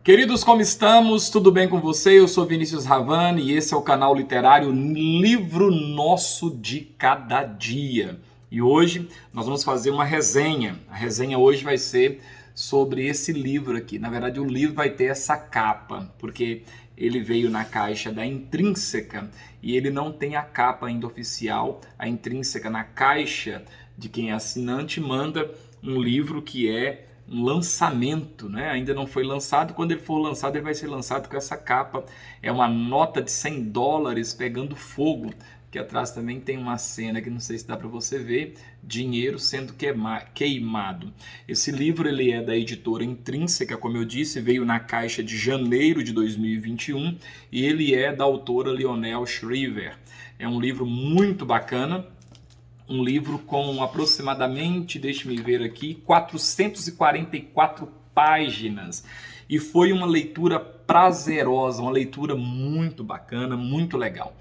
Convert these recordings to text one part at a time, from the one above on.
Queridos, como estamos? Tudo bem com você? Eu sou Vinícius Ravani e esse é o canal literário Livro Nosso de Cada Dia. E hoje nós vamos fazer uma resenha. A resenha hoje vai ser sobre esse livro aqui. Na verdade, o livro vai ter essa capa, porque ele veio na caixa da Intrínseca e ele não tem a capa ainda oficial. A Intrínseca, na caixa de quem é assinante, manda um livro que é um lançamento, né? Ainda não foi lançado. Quando ele for lançado, ele vai ser lançado com essa capa. É uma nota de $100 pegando fogo, que atrás também tem uma cena que não sei se dá para você ver, dinheiro sendo queimado. Esse livro ele é da editora Intrínseca, como eu disse, veio na caixa de janeiro de 2021 e ele é da autora Lionel Shriver. É um livro muito bacana. Um livro com aproximadamente, deixe-me ver aqui, 444 páginas. E foi uma leitura prazerosa, uma leitura muito bacana, muito legal.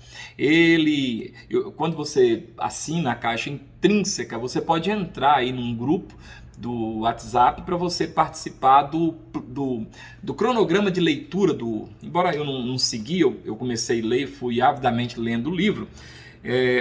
Quando você assina a caixa Intrínseca, você pode entrar aí num grupo do WhatsApp para você participar do cronograma de leitura embora eu não segui, eu comecei a ler, fui avidamente lendo o livro.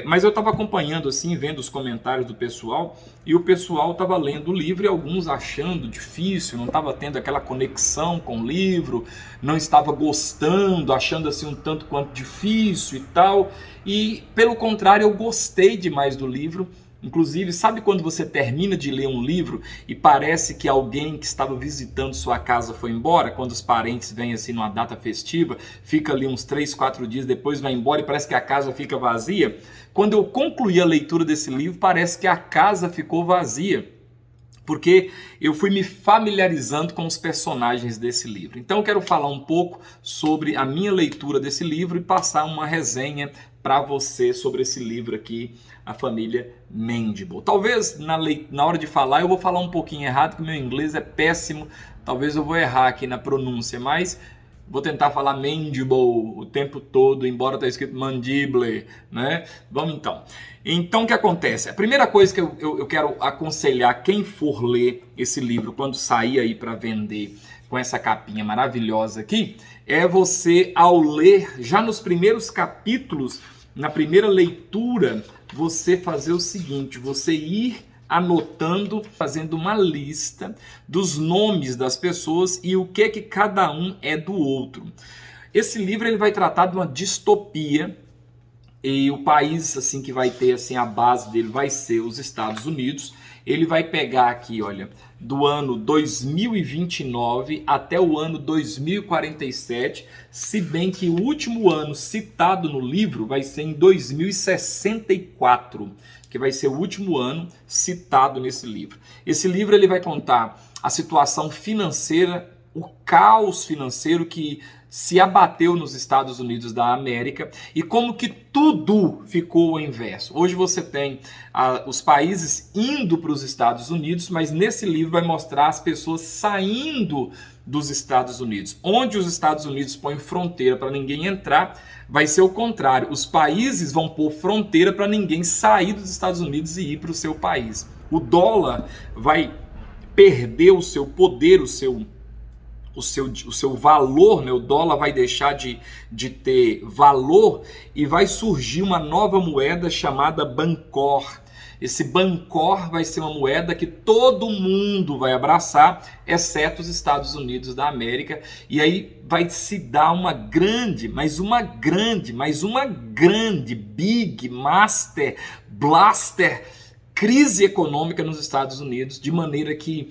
Mas eu estava acompanhando assim, vendo os comentários do pessoal, e o pessoal estava lendo o livro e alguns achando difícil, não estava tendo aquela conexão com o livro, não estava gostando, achando assim um tanto quanto difícil e tal. E pelo contrário, eu gostei demais do livro. Inclusive, sabe quando você termina de ler um livro e parece que alguém que estava visitando sua casa foi embora? Quando os parentes vêm assim numa data festiva, fica ali uns 3, 4 dias, depois vai embora e parece que a casa fica vazia? Quando eu concluí a leitura desse livro, parece que a casa ficou vazia, porque eu fui me familiarizando com os personagens desse livro. Então eu quero falar um pouco sobre a minha leitura desse livro e passar uma resenha para você sobre esse livro aqui, A Família Mandible. Talvez na hora de falar eu vou falar um pouquinho errado, porque meu inglês é péssimo, talvez eu vou errar aqui na pronúncia, mas vou tentar falar mandible o tempo todo, embora está escrito mandible, né? Vamos então. Então o que acontece? A primeira coisa que eu quero aconselhar quem for ler esse livro quando sair aí para vender com essa capinha maravilhosa aqui, é você, ao ler, já nos primeiros capítulos, na primeira leitura, você fazer o seguinte, você ir anotando, fazendo uma lista dos nomes das pessoas e o que cada um é do outro. Esse livro ele vai tratar de uma distopia e o país assim que vai ter assim a base dele vai ser os Estados Unidos. Ele vai pegar aqui, olha, do ano 2029 até o ano 2047, se bem que o último ano citado no livro vai ser em 2064, que vai ser o último ano citado nesse livro. Esse livro ele vai contar a situação financeira, o caos financeiro que se abateu nos Estados Unidos da América e como que tudo ficou ao inverso. Hoje você tem os países indo para os Estados Unidos, mas nesse livro vai mostrar as pessoas saindo dos Estados Unidos. Onde os Estados Unidos põem fronteira para ninguém entrar, vai ser o contrário. Os países vão pôr fronteira para ninguém sair dos Estados Unidos e ir para o seu país. O dólar vai perder o seu poder, o seu valor, né? O dólar vai deixar de ter valor e vai surgir uma nova moeda chamada Bancor. Esse Bancor vai ser uma moeda que todo mundo vai abraçar, exceto os Estados Unidos da América, e aí vai se dar uma grande, big, master, blaster, crise econômica nos Estados Unidos, de maneira que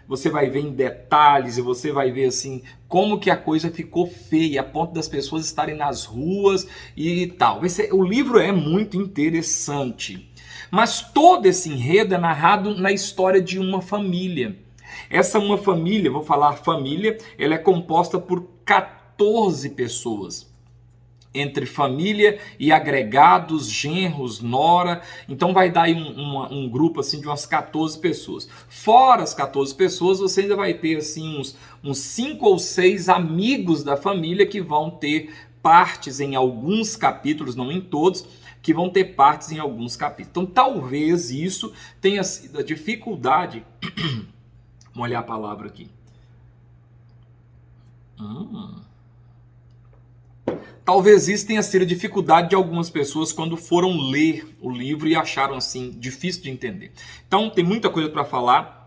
você vai ver em detalhes e você vai ver assim como que a coisa ficou feia, a ponto das pessoas estarem nas ruas e tal. O livro é muito interessante, mas todo esse enredo é narrado na história de uma família. Essa uma família, vou falar família, ela é composta por 14 pessoas. Entre família e agregados, genros, nora, então vai dar aí um grupo assim de umas 14 pessoas. Fora as 14 pessoas, você ainda vai ter assim uns 5 ou 6 amigos da família que vão ter partes em alguns capítulos, não em todos, que vão ter partes em alguns capítulos. Então talvez isso tenha sido a dificuldade, vamos olhar a palavra aqui, Hum. Talvez isso tenha sido a dificuldade de algumas pessoas quando foram ler o livro e acharam assim difícil de entender. Então tem muita coisa para falar.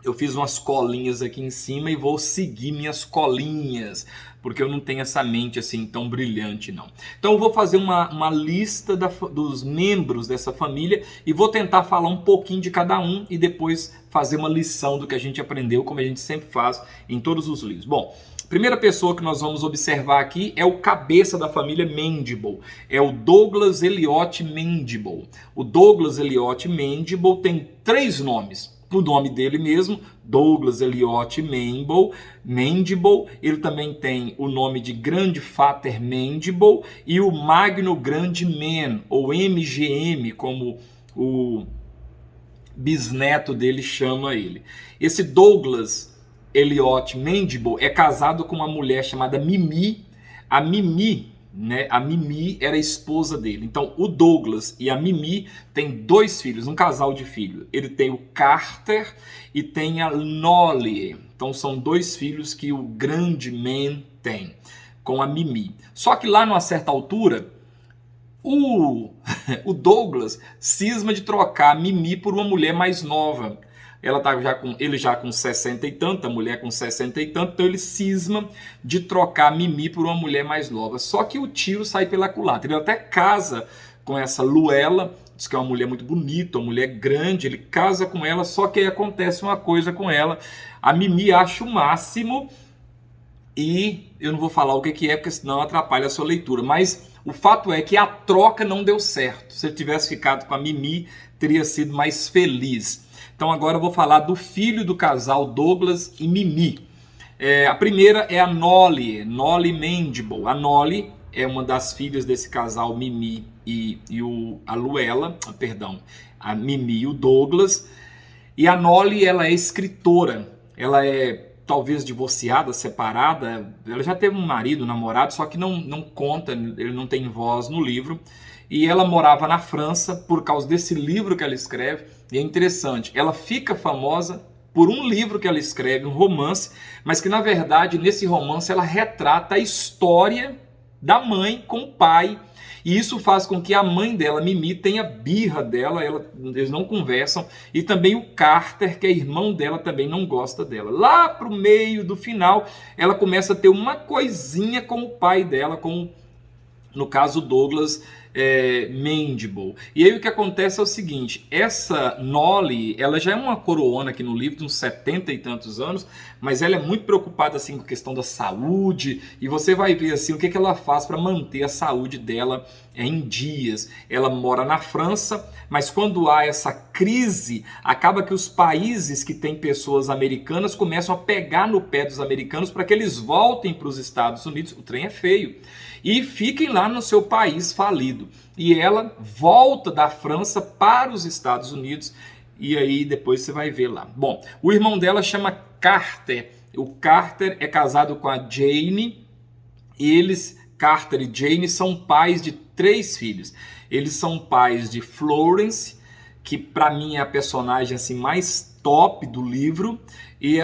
Eu fiz umas colinhas aqui em cima e vou seguir minhas colinhas, porque eu não tenho essa mente assim tão brilhante não. Então eu vou fazer uma lista dos membros dessa família e vou tentar falar um pouquinho de cada um e depois fazer uma lição do que a gente aprendeu, como a gente sempre faz em todos os livros. Bom, a primeira pessoa que nós vamos observar aqui é o cabeça da família Mandible, é o Douglas Elliot Mandible. O Douglas Elliot Mandible tem 3 nomes. O nome dele mesmo, Douglas Elliot Mandible. Ele também tem o nome de Grandfather Mandible e o Magno Grand Man, ou MGM, como o bisneto dele chama ele. Esse Douglas Elliot Mandible é casado com uma mulher chamada Mimi. A Mimi, né? A Mimi era a esposa dele. Então o Douglas e a Mimi têm 2 filhos, um casal de filhos. Ele tem o Carter e tem a Nollie. Então são 2 filhos que o grande man tem com a Mimi. Só que lá numa certa altura o Douglas cisma de trocar a Mimi por uma mulher mais nova. Ele já com 60 e tanto, a mulher com 60 e tanto, então ele cisma de trocar a Mimi por uma mulher mais nova. Só que o tiro sai pela culatra. Ele até casa com essa Luella, diz que é uma mulher muito bonita, uma mulher grande, ele casa com ela, só que aí acontece uma coisa com ela. A Mimi acha o máximo e eu não vou falar o que é, porque senão atrapalha a sua leitura, mas o fato é que a troca não deu certo. Se ele tivesse ficado com a Mimi, teria sido mais feliz. Então agora eu vou falar do filho do casal Douglas e Mimi. A primeira é a Nollie Mandible. A Nollie é uma das filhas desse casal Mimi a Luella, a Mimi e o Douglas. E a Nollie, ela é escritora. Ela é talvez divorciada, separada. Ela já teve um marido, um namorado, só que não conta, ele não tem voz no livro. E ela morava na França por causa desse livro que ela escreve. E é interessante, ela fica famosa por um livro que ela escreve, um romance, mas que na verdade nesse romance ela retrata a história da mãe com o pai. E isso faz com que a mãe dela, Mimi, tenha birra dela, eles não conversam. E também o Carter, que é irmão dela, também não gosta dela. Lá pro meio do final, ela começa a ter uma coisinha com o pai dela, no caso Douglas Mandible. E aí o que acontece é o seguinte, essa Nollie, ela já é uma coroona aqui no livro, de uns 70 e tantos anos, mas ela é muito preocupada assim com a questão da saúde, e você vai ver assim o que ela faz para manter a saúde dela em dias. Ela mora na França, mas quando há essa crise, acaba que os países que têm pessoas americanas começam a pegar no pé dos americanos para que eles voltem para os Estados Unidos. O trem é feio. E fiquem lá no seu país falido. E ela volta da França para os Estados Unidos, e aí depois você vai ver lá. Bom, o irmão dela chama Carter. O Carter é casado com a Jane. Carter e Jane, são pais de 3 filhos. Eles são pais de Florence, que para mim é a personagem assim mais top do livro, e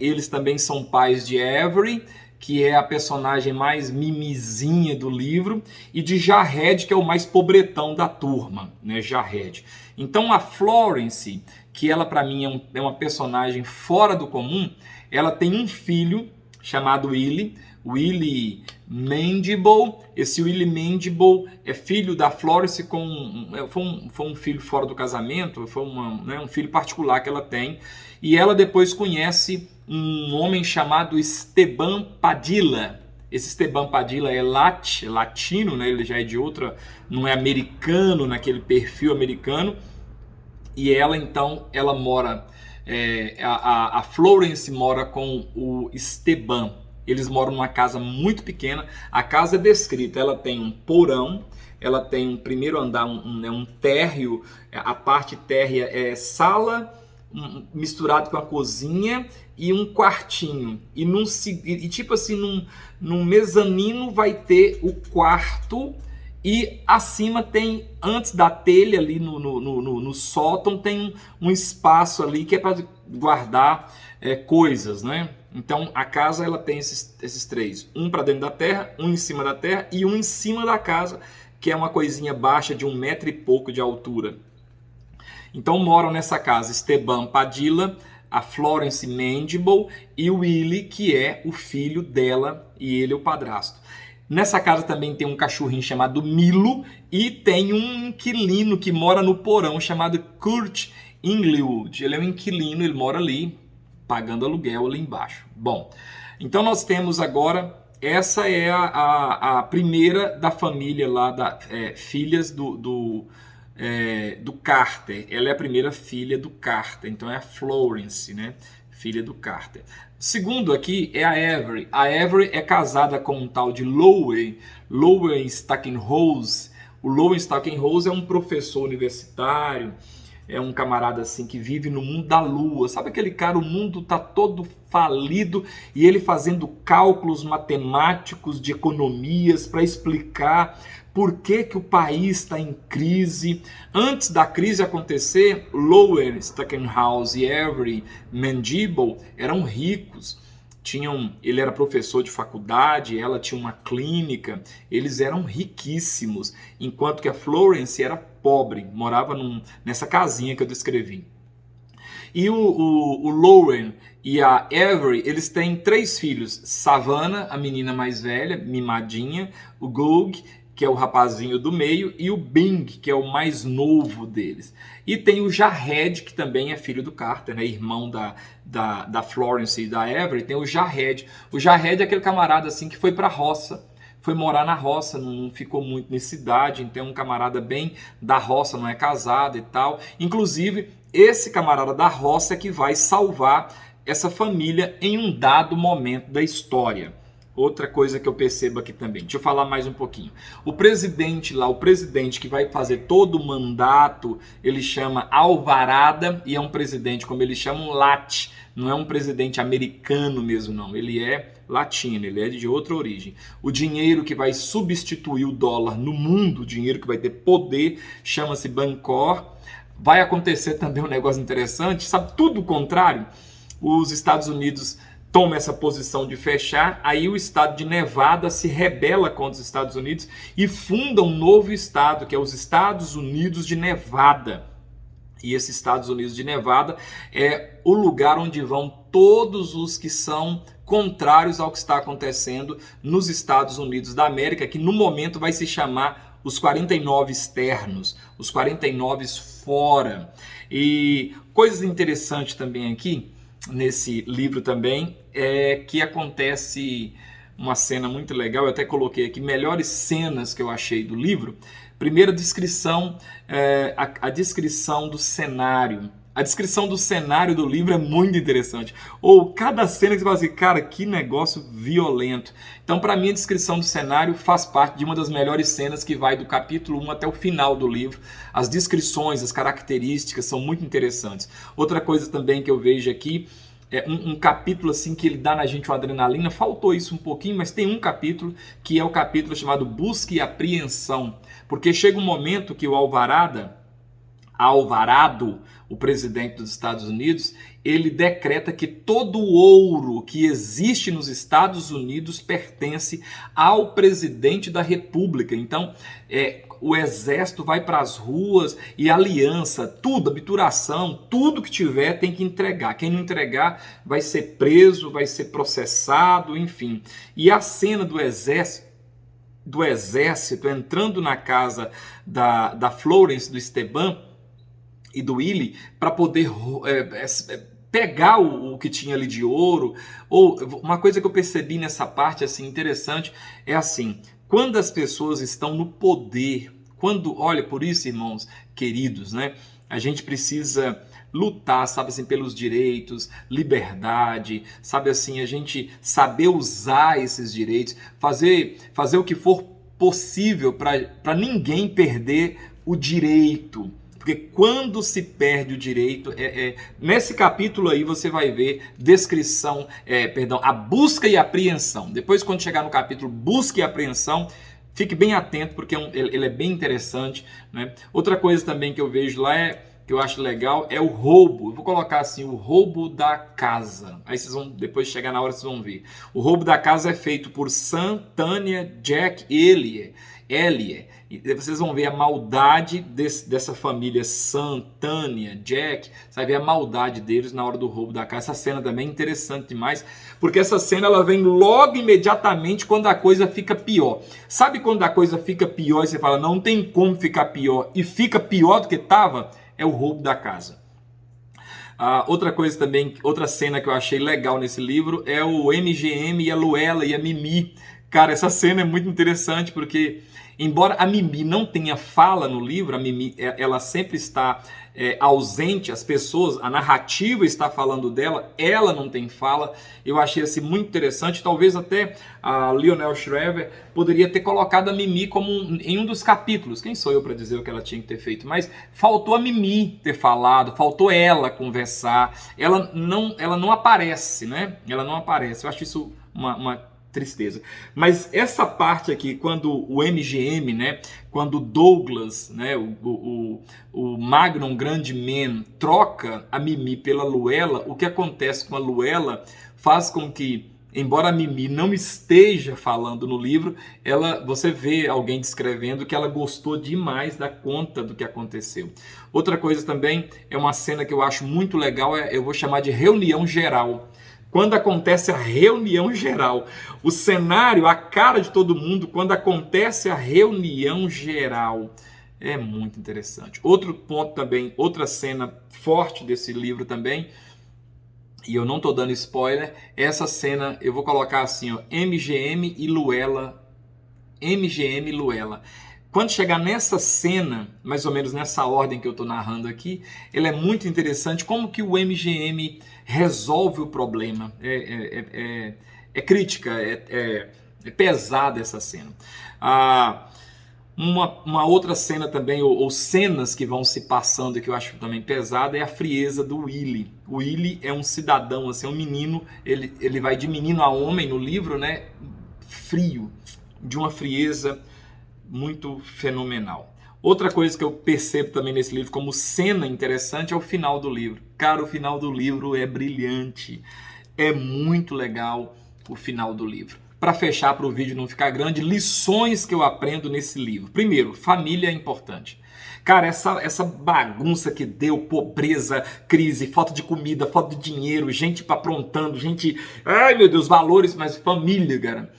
eles também são pais de Avery, que é a personagem mais mimizinha do livro, e de Jared, que é o mais pobretão da turma, né, Jared. Então a Florence, que ela para mim é uma personagem fora do comum, ela tem um filho chamado Willie Mandible. Esse Willie Mandible é filho da Florence, foi um filho fora do casamento, foi um filho particular que ela tem, e ela depois conhece um homem chamado Esteban Padilla. Esse Esteban Padilla é latino, né? Ele já é de outra, não é americano, naquele perfil americano, e ela mora, a Florence mora com o Esteban. Eles moram numa casa muito pequena. A casa é descrita, ela tem um porão, ela tem um primeiro andar, um térreo, a parte térrea é sala, misturado com a cozinha e um quartinho. E tipo assim, num mezanino vai ter o quarto, e acima tem, antes da telha ali no sótão, tem um espaço ali que é para guardar coisas, né? Então a casa ela tem esses três, um para dentro da terra, um em cima da terra e um em cima da casa, que é uma coisinha baixa de 1 metro e pouco de altura. Então moram nessa casa Esteban Padilla, a Florence Mandible e o Willie, que é o filho dela, e ele é o padrasto. Nessa casa também tem um cachorrinho chamado Milo e tem um inquilino que mora no porão chamado Kurt Inglewood. Ele é um inquilino, ele mora ali, pagando aluguel ali embaixo. Bom, então nós temos agora, essa é a primeira da família lá, filhas do Carter. Ela é a primeira filha do Carter, então é a Florence, né? Filha do Carter. Segundo aqui é a Avery. A Avery é casada com um tal de Lowen Stackenhose. O Lowen Stackenhose é um professor universitário, é um camarada assim que vive no mundo da lua. Sabe aquele cara, o mundo tá todo falido e ele fazendo cálculos matemáticos de economias para explicar por que o país está em crise. Antes da crise acontecer, Lowen Stackenhose e Avery Mandible eram ricos. Ele era professor de faculdade, ela tinha uma clínica, eles eram riquíssimos, enquanto que a Florence era pobre, morava nessa casinha que eu descrevi. E o Lowen e a Avery, eles têm 3 filhos, Savannah, a menina mais velha, mimadinha, o Goog, que é o rapazinho do meio, e o Bing, que é o mais novo deles. E tem o Jared, que também é filho do Carter, né? Irmão da Florence e da Avery, tem o Jared. O Jared é aquele camarada assim que foi para a roça, foi morar na roça, não ficou muito na cidade, então é um camarada bem da roça, não é casado e tal. Inclusive, esse camarada da roça é que vai salvar essa família em um dado momento da história. Outra coisa que eu percebo aqui também, deixa eu falar mais um pouquinho. O presidente que vai fazer todo o mandato, ele chama alvarada e é um presidente, como eles chamam, lat. Não é um presidente americano mesmo, não. Ele é latino, ele é de outra origem. O dinheiro que vai substituir o dólar no mundo, o dinheiro que vai ter poder, chama-se Bancor. Vai acontecer também um negócio interessante, sabe, tudo o contrário. Os Estados Unidos toma essa posição de fechar, aí o estado de Nevada se rebela contra os Estados Unidos e funda um novo estado, que é os Estados Unidos de Nevada. E esse Estados Unidos de Nevada é o lugar onde vão todos os que são contrários ao que está acontecendo nos Estados Unidos da América, que no momento vai se chamar os 49 externos, os 49 fora. E coisas interessantes também aqui, nesse livro também, é que acontece uma cena muito legal, eu até coloquei aqui, melhores cenas que eu achei do livro. Primeira descrição, a descrição do cenário. A descrição do cenário do livro é muito interessante. Ou cada cena que você fala assim, cara, que negócio violento. Então, para mim, a descrição do cenário faz parte de uma das melhores cenas que vai do capítulo 1 até o final do livro. As descrições, as características são muito interessantes. Outra coisa também que eu vejo aqui, é um capítulo assim que ele dá na gente uma adrenalina, faltou isso um pouquinho, mas tem um capítulo que é o capítulo chamado Busca e Apreensão. Porque chega um momento que o Alvarado, o presidente dos Estados Unidos, ele decreta que todo o ouro que existe nos Estados Unidos pertence ao presidente da República. Então, o exército vai para as ruas e aliança, tudo, obturação, tudo que tiver tem que entregar. Quem não entregar vai ser preso, vai ser processado, enfim. E a cena do exército entrando na casa da Florence, do Esteban e do Willie para poder pegar o que tinha ali de ouro. Ou uma coisa que eu percebi nessa parte assim interessante é assim, quando as pessoas estão no poder, olha, por isso, irmãos queridos, né? A gente precisa lutar, sabe assim, pelos direitos, liberdade, sabe assim, a gente saber usar esses direitos, fazer o que for possível para ninguém perder o direito. Porque quando se perde o direito, nesse capítulo aí você vai ver a busca e apreensão. Depois, quando chegar no capítulo busca e apreensão, fique bem atento, porque ele é bem interessante, né? Outra coisa também que eu vejo lá é que eu acho legal é o roubo. Eu vou colocar assim, o roubo da casa. Aí vocês vão, depois chegar na hora, vocês vão ver. O roubo da casa é feito por Sam, Tanya, Jack, Ellie. E vocês vão ver a maldade dessa família Sam, Tanya, Jack. Você vai ver a maldade deles na hora do roubo da casa. Essa cena também é interessante demais, porque essa cena ela vem logo imediatamente quando a coisa fica pior. Sabe quando a coisa fica pior e você fala, não tem como ficar pior, e fica pior do que estava? É o roubo da casa. Outra coisa também, outra cena que eu achei legal nesse livro é o MGM e a Luella e a Mimi. Cara, essa cena é muito interessante porque, embora a Mimi não tenha fala no livro, a Mimi ela sempre está ausente, as pessoas, a narrativa está falando dela, ela não tem fala. Eu achei assim muito interessante. Talvez até a Lionel Shriver poderia ter colocado a Mimi como em um dos capítulos. Quem sou eu para dizer o que ela tinha que ter feito? Mas faltou a Mimi ter falado, faltou ela conversar. Ela não aparece, né? Ela não aparece. Eu acho isso uma tristeza. Mas essa parte aqui, quando o MGM, né, quando Douglas, né, o Magnum Grande Man troca a Mimi pela Luella, o que acontece com a Luella faz com que, embora a Mimi não esteja falando no livro, você vê alguém descrevendo que ela gostou demais da conta do que aconteceu. Outra coisa também é uma cena que eu acho muito legal, eu vou chamar de reunião geral. Quando acontece a reunião geral, o cenário, a cara de todo mundo, quando acontece a reunião geral, é muito interessante. Outro ponto também, outra cena forte desse livro também, e eu não estou dando spoiler, essa cena, eu vou colocar assim, ó, MGM e Luella. MGM e Luella. Quando chegar nessa cena, mais ou menos nessa ordem que eu estou narrando aqui, ela é muito interessante, como que o MGM resolve o problema. É crítica, é pesada essa cena. Uma outra cena também, ou cenas que vão se passando, que eu acho também pesada, é a frieza do Willie. O Willie é um cidadão, assim, um menino, ele vai de menino a homem no livro, né? Frio, de uma frieza muito fenomenal. Outra coisa que eu percebo também nesse livro como cena interessante é o final do livro. Cara, o final do livro é brilhante. É muito legal o final do livro. Para fechar, para o vídeo não ficar grande, lições que eu aprendo nesse livro. Primeiro, família é importante. Cara, essa bagunça que deu, pobreza, crise, falta de comida, falta de dinheiro, gente aprontando, gente... Ai, meu Deus, valores, mas família, cara.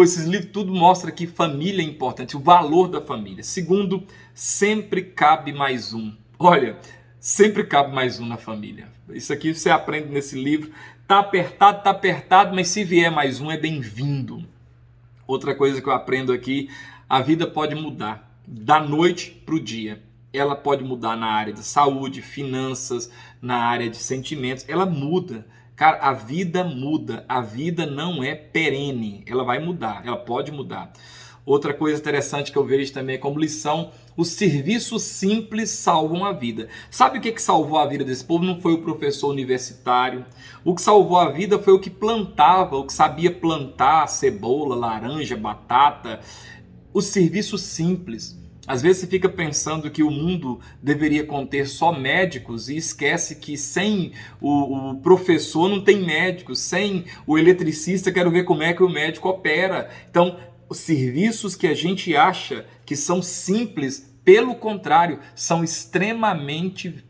Esses livros tudo mostra que família é importante, o valor da família. Segundo, sempre cabe mais um. Olha, sempre cabe mais um na família. Isso aqui você aprende nesse livro. Tá apertado, mas se vier mais um é bem-vindo. Outra coisa que eu aprendo aqui, a vida pode mudar da noite para o dia. Ela pode mudar na área de saúde, finanças, na área de sentimentos, ela muda. Cara, a vida muda, a vida não é perene, ela vai mudar, ela pode mudar. Outra coisa interessante que eu vejo também como lição, os serviços simples salvam a vida. Sabe o que salvou a vida desse povo? Não foi o professor universitário. O que salvou a vida foi o que plantava, o que sabia plantar cebola, laranja, batata. Os serviços simples. Às vezes você fica pensando que o mundo deveria conter só médicos e esquece que sem o professor não tem médico, sem o eletricista quero ver como é que o médico opera. Então, os serviços que a gente acha que são simples, pelo contrário, são extremamente,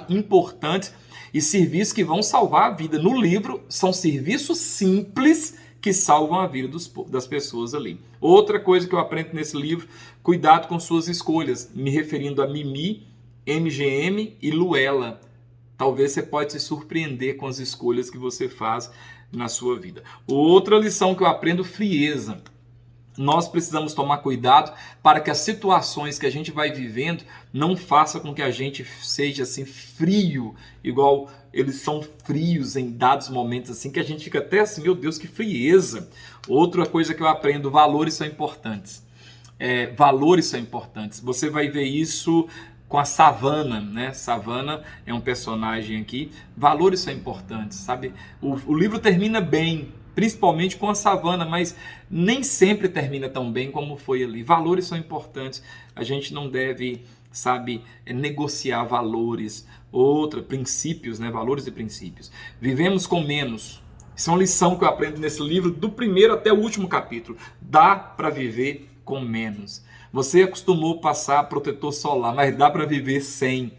importantes e serviços que vão salvar a vida. No livro, são serviços simples que salvam a vida das pessoas ali. Outra coisa que eu aprendo nesse livro, cuidado com suas escolhas, me referindo a Mimi, MGM e Luella. Talvez você pode se surpreender com as escolhas que você faz na sua vida. Outra lição que eu aprendo, frieza. Nós precisamos tomar cuidado para que as situações que a gente vai vivendo não façam com que a gente seja assim frio, igual eles são frios em dados momentos assim, que a gente fica até assim, meu Deus, que frieza. Outra coisa que eu aprendo, valores são importantes. Valores são importantes. Você vai ver isso com a Savannah, né? Savannah é um personagem aqui. Valores são importantes, sabe? O livro termina bem, principalmente com a Savannah, mas nem sempre termina tão bem como foi ali. Valores são importantes, a gente não deve sabe, negociar valores, princípios, né, valores e princípios. Vivemos com menos. Isso é uma lição que eu aprendo nesse livro, do primeiro até o último capítulo. Dá para viver com menos. Você acostumou passar protetor solar, mas dá para viver sem.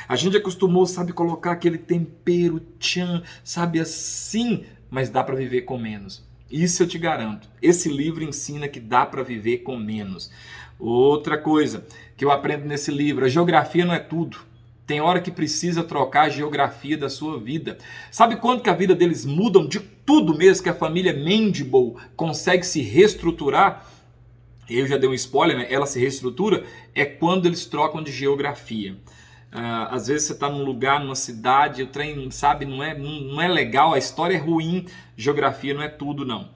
A gente acostumou, sabe, colocar aquele tempero tchan, sabe, assim, mas dá para viver com menos. Isso eu te garanto. Esse livro ensina que dá para viver com menos. Outra coisa que eu aprendo nesse livro, a geografia não é tudo. Tem hora que precisa trocar a geografia da sua vida. Sabe quando que a vida deles mudam de tudo mesmo, que a família Mandible consegue se reestruturar? Eu já dei um spoiler, né? Ela se reestrutura, é quando eles trocam de geografia. Às vezes você está num lugar, numa cidade, o trem, sabe, não é legal, a história é ruim, geografia não é tudo, não.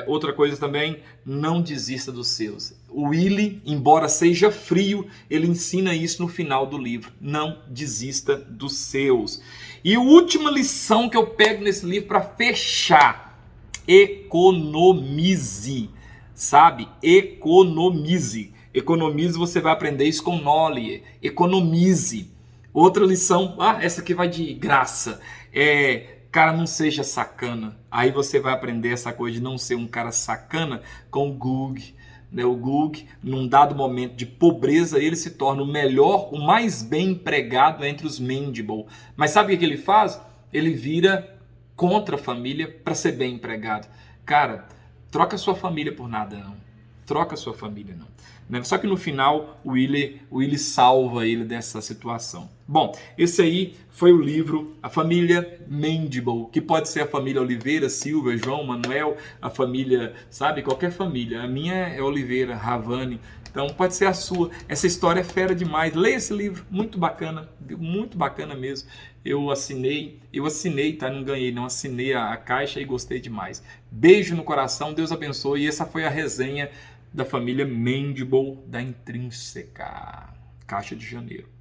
Outra coisa também, não desista dos seus. O Willie, embora seja frio, ele ensina isso no final do livro. Não desista dos seus. E a última lição que eu pego nesse livro para fechar: economize, sabe? Economize. Economize, você vai aprender isso com Nolly. Economize. Outra lição, essa aqui vai de graça. Cara, não seja sacana. Aí você vai aprender essa coisa de não ser um cara sacana com o Gug. Né? O Gug, num dado momento de pobreza, ele se torna o melhor, o mais bem empregado entre os Mandible. Mas sabe o que ele faz? Ele vira contra a família para ser bem empregado. Cara, troca sua família por nada, não. Troca sua família, não. Só que no final o Willie salva ele dessa situação. Bom, esse aí foi o livro A Família Mandible, que pode ser a família Oliveira, Silva, João, Manuel, a família, sabe, qualquer família. A minha é Oliveira, Ravani, então pode ser a sua. Essa história é fera demais. Leia esse livro, muito bacana mesmo. Eu assinei, tá? Não ganhei, não, assinei a caixa e gostei demais. Beijo no coração, Deus abençoe. E essa foi a resenha da família Mandible da Intrínseca, Caixa de Janeiro.